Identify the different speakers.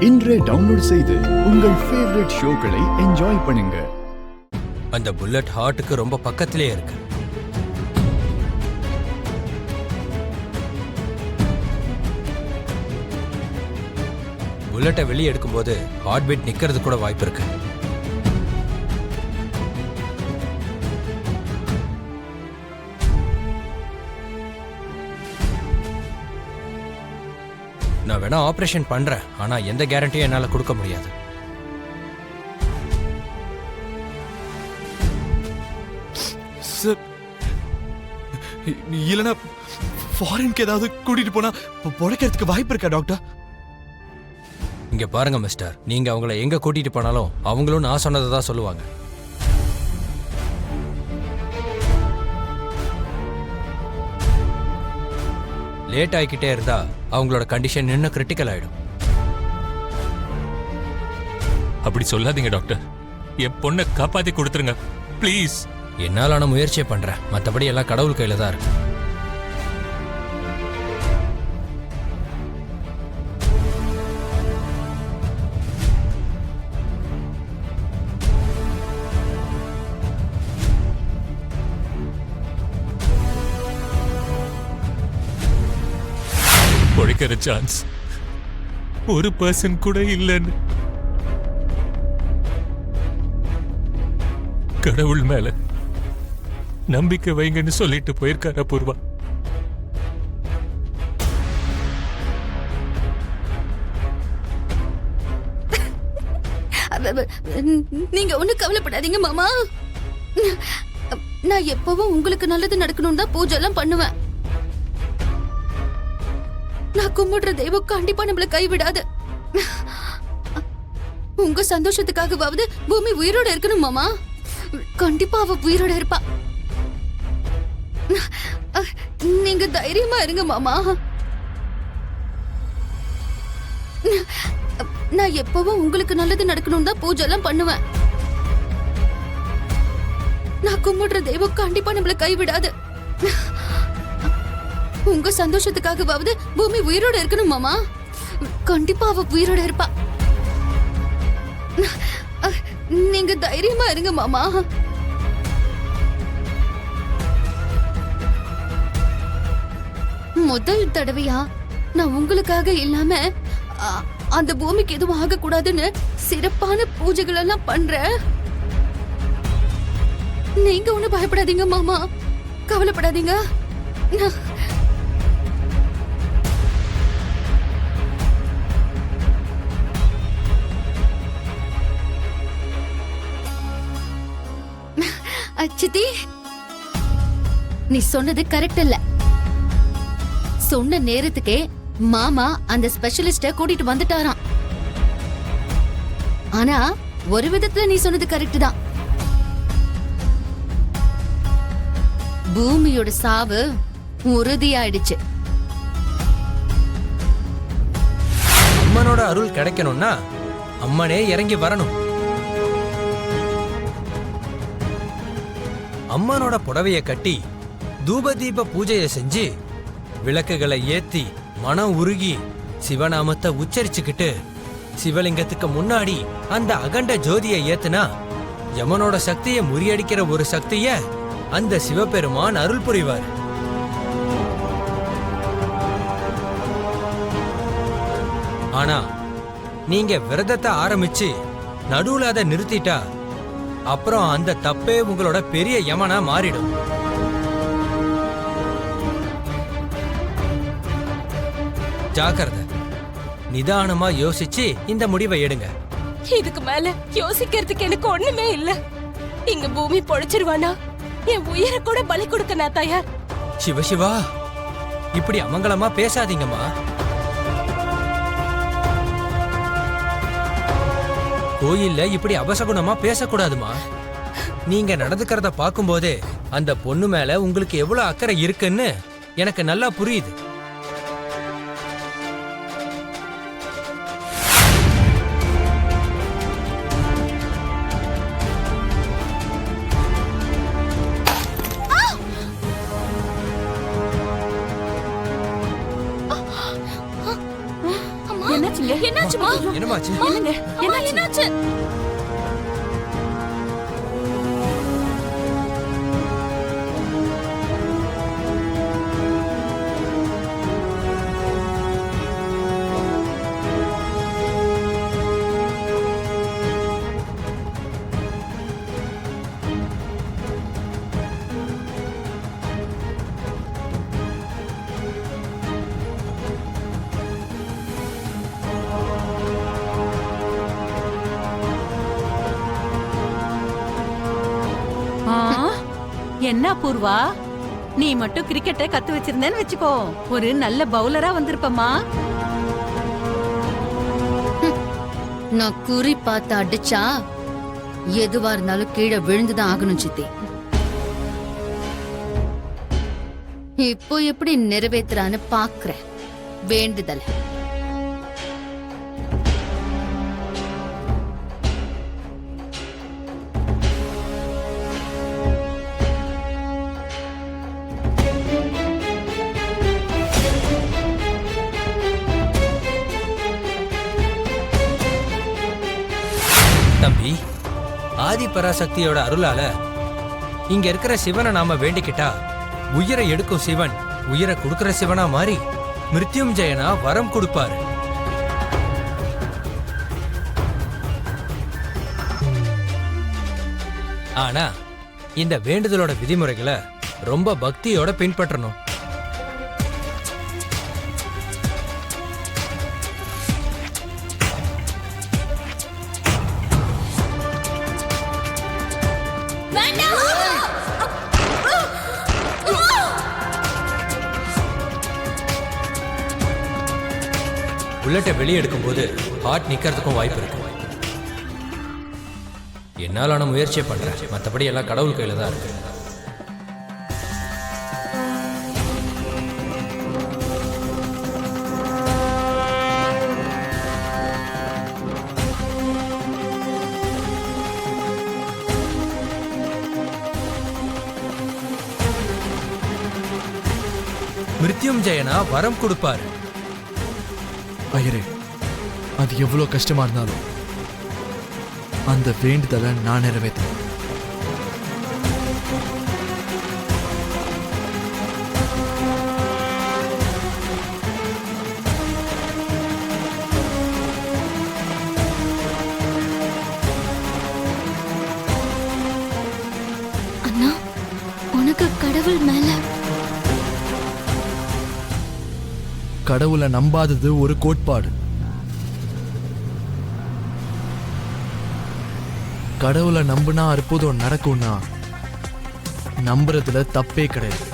Speaker 1: இன்றே டவுன்லோட் செய்து உங்கள் ஃபேவரட் ஷோக்களை என்ஜாய் பண்ணுங்க.
Speaker 2: அந்த புல்லட் ஹார்ட்டுக்கு ரொம்ப பக்கத்திலே இருக்கு. புல்லட்டை வெளியே எடுக்கும்போது ஹார்ட் பீட் நிக்கிறது கூட வாய்ப்பு இருக்கு. நான் வேணா ஆபரேஷன் பண்றேன், ஆனா எந்த கேரண்டியும் என்னால கொடுக்க முடியாது.
Speaker 3: இல்லனா ஃபாரின்க்கு ஏதாவது கூட்டிட்டு போனா பொழைக்கிறதுக்கு வாய்ப்பு இருக்கா டாக்டர்?
Speaker 2: இங்க பாருங்க மிஸ்டர், நீங்க அவங்கள எங்க கூட்டிட்டு போனாலும் அவங்களும் நான் சொன்னதை தான் சொல்லுவாங்க. லேட் ஆகிக்கிட்டே இருந்தா அவங்களோட கண்டிஷன் இன்னும் கிரிட்டிக்கல் ஆயிடும்.
Speaker 4: அப்படி சொல்லாதீங்க டாக்டர், என் பொண்ணை காப்பாத்தி கொடுத்துருங்க ப்ளீஸ்.
Speaker 2: என்னால நான் முயற்சியை பண்றேன், மற்றபடி எல்லாம் கடவுள் கையில தான் இருக்கு.
Speaker 4: பொழைக்கிற சான்ஸ் ஒரு பர்சன் கூட இல்லைன்னு கடவுள் மேல நம்பிக்கை வைங்கன்னு சொல்லிட்டு போயிருக்காரு பூர்வா.
Speaker 5: நீங்க ஒண்ணு கவலைப்படாதீங்க மாமா. நான் எப்பவும் உங்களுக்கு நல்லது நடக்கணும் தான் பூஜை எல்லாம் பண்ணுவேன். நான் கும்பிடுற தெய்வம் கண்டிப்பா நம்மள கைவிடாது. உங்க சந்தோஷத்துக்காகவாவது பூமி உயிரோட இருக்கணும் மாமா. கண்டிப்பா அவ உயிரோட இருப்பா. நீங்க தைரியமா இருங்க மாமா. நான் எப்பவும் உங்களுக்கு நல்லது நடக்கணும் தான் பூஜை எல்லாம் பண்ணுவேன். நான் கும்பிடுற தெய்வம் கண்டிப்பா நம்மள கைவிடாது. உங்க சந்தோஷத்துக்காகவாவது பூமி உயிரோட இருக்கணும் மாமா. கண்டிப்பா அவ உயிரோட இருப்பா. நீங்க தைரியமா இருங்க மாமா. முதல் தடவையா நான் உங்களுக்காக இல்லாம அந்த பூமிக்கு எதுவும் ஆக கூடாதுன்னு சிறப்பான பூஜைகள் எல்லாம் பண்றேன். நீங்க ஒண்ணு பயப்படாதீங்க மாமா, கவலைப்படாதீங்க. சித்தி, நீ சொன்னது கரெக்ட் இல்ல. சொன்ன நேரத்துக்கே மாமா அந்த ஸ்பெஷலிஸ்ட கூட்டிட்டு வந்துட்டாராம். ஆனா ஒரு விதத்துல நீ சொன்னது கரெக்ட் தான். பூமியோட சாவு உறுதியாயிடுச்சு.
Speaker 2: அம்மனோட அருள் கிடைக்கணும்னா அம்மனே இறங்கி வரணும். அம்மனோட புடவைய கட்டி தூப தீப பூஜையை செஞ்சு விளக்குகளை ஏத்தி மனம் உருகி சிவநாமத்தை உச்சரிச்சுக்கிட்டு சிவலிங்கத்துக்கு முன்னாடி அந்த அகண்ட ஜோதியை ஏத்துனா யமனோட சக்தியை முறியடிக்கிற ஒரு சக்திய அந்த சிவபெருமான் அருள் புரிவார். ஆனா நீங்க விரதத்தை ஆரம்பிச்சு நடுவுல அதை நிறுத்திட்டா அப்புறம் அந்த தப்பே உங்களோட பெரிய யமனா மாறிடும். ஜாக்கிரதை, நிதானமா யோசிச்சு இந்த முடிவை எடுங்க.
Speaker 6: இதுக்கு மேல யோசிக்கிறதுக்கு எனக்கு ஒண்ணுமே இல்ல. இங்க பூமி பொழைச்சிருவானா என் உயிரை கூட பலி கொடுக்க நான் தயார்.
Speaker 2: சிவசிவா, இப்படி அமங்கலமா பேசாதீங்கம்மா. கோயில்ல இப்படி அபசகுணமா பேசக்கூடாதுமா. நீங்க நடந்துக்கிறத பார்க்கும்போதே அந்த பொண்ணு மேல உங்களுக்கு எவ்வளவு அக்கறை இருக்குன்னு எனக்கு நல்லா புரியுது.
Speaker 6: என்னாச்சுங்க? என்னாச்சுமா?
Speaker 2: என்னமாச்சு?
Speaker 6: என்னங்க என்னாச்சு?
Speaker 7: ஆ, என்ன பூர்வா, நீ மட்டும் கிரிக்கெட்டை கத்து வச்சிருந்தேன்னு வச்சுக்கோ, ஒரு நல்ல பவுலரா வந்திருப்பமா.
Speaker 5: நான் குறி பார்த்து அடிச்சா எதுவா இருந்தாலும் கீழே விழுந்துதான் ஆகணும் சித்தி. இப்போ எப்படி நிறைவேத்துறான்னு பாக்குறேன் வேண்டுதல.
Speaker 2: தம்பி, ஆதி பராசக்தியோட அருளால இங்க இருக்கிற சிவனை நாம வேண்டிக்கிட்டா உயிரை எடுக்கும் சிவன் உயிரை கொடுக்கிற சிவனா மாறி மிருத்யுஞ்சயனா வரம் கொடுப்பாரு. ஆனா இந்த வேண்டுதலோட விதிமுறைகளை ரொம்ப பக்தியோட பின்பற்றணும். புல்லட்டை வெளியே எடுக்கும்போது ஹார்ட் நிக்கிறதுக்கும் வாய்ப்பு இருக்கு. என்னால நான் முயற்சியை பண்றேன், மற்றபடி எல்லாம் கடவுள் கையில தான் இருக்கு. மிருத்யுஞ்சயனா வரம் கொடுப்பாரு.
Speaker 3: ஐயரே, அது எவ்வளோ கஷ்டமா இருந்தாலும் அந்த வேண்டுதலை நான் நிறைவேற்றேன்.
Speaker 5: அண்ணா, உனக்கு கடவுள் மேல
Speaker 3: கடவுளை நம்பாதது ஒரு கோட்பாடு. கடவுளை நம்புனா அற்புதம் நடக்கும்னா நம்புறதுல தப்பே கிடையாது.